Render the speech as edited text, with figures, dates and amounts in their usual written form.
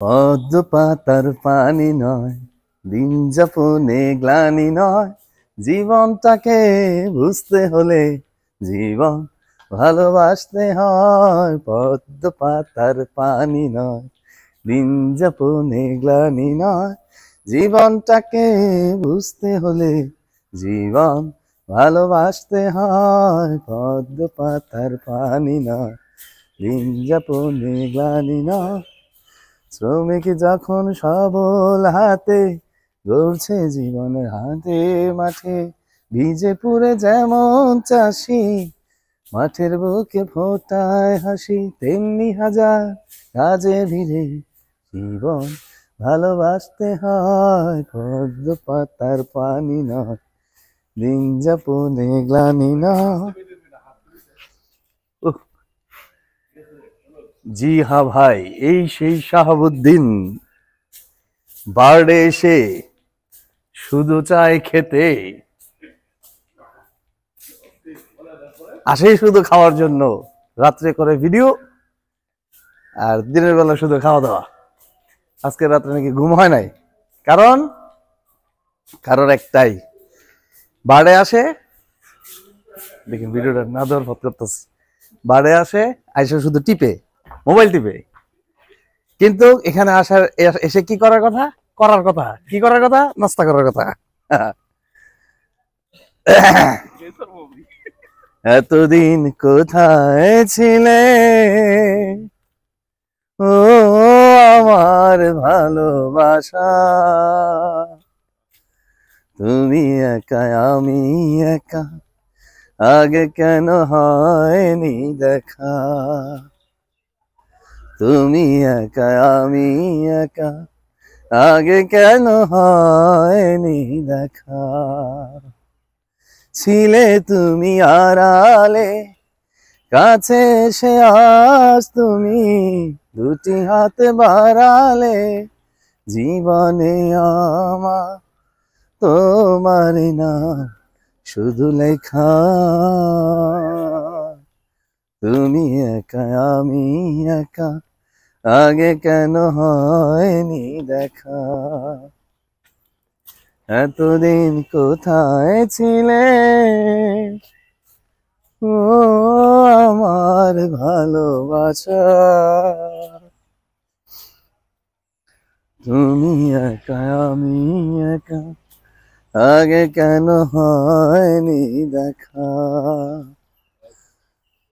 পদ্ম পাতার পানি নয়, দিন যাপনে গ্লানি নয়, জীবনটাকে বুঝতে হলে জীবন ভালোবাসতে হয়। পদ্ম পাতার পানি নয়, দিন যাপনে গ্লানি নয়, জীবনটাকে বুঝতে হলে জীবন ভালোবাসতে হয়। পদ্ম পাতার পানি নয়, দিন যাপনে গ্লানি নয়, শ্রমিক যখন সবল হাতে গড়ছে জীবনের হাতে মাঠে, ভিজে পুড়ে যেমন চাষি মাঠের বুকে ফোটায় হাসি, তেমনি হাজার কাজে ভিড়ে জীবন ভালোবাসতে হয়। পদ্ম পাতার পানি নয়, দিন যাপনে গ্লানি নয়। জি হ্যাঁ ভাই, এই সেই শাহাবুদ্দিন। বার্থডে এসে শুধু চায় খেতে, আসেই শুধু খাওয়ার জন্য, রাত্রে করে ভিডিও আর দিনের বেলা শুধু খাওয়া দাওয়া। আজকে রাত্রে নাকি ঘুম হয় নাই, কারণ কারোর একটাই, বার্থডে আসে, দেখেন ভিডিওটা না দেওয়ার পথ করতেছে, বার্থডে আসে আইসে শুধু টিপে, মোবাইল টিপে। কিন্তু এখানে আসার এসে কি করার কথা, কি করার কথা, নাস্তা করার কথা। এতদিন কোথায় ছিলে ও আমার ভালোবাসা, তুমি একা আমি একা, আগে কেন হয়নি দেখা। তুমি একা আমি একা, আগে কেন হয়নি দেখা। ছিলে তুমি আড়ালে, কাছে এসে আজ তুমি দুটি হাতে বাড়ালে, জীবনে আমার তোমার নাম শুধু লেখা। তুমি একা আমি একা, আগে কেন হয়নি দেখা। এতদিন কোথায় ছিলে ও আমার ভালোবাসা, তুমি একা আমি একা, আগে কেন হয়নি দেখা।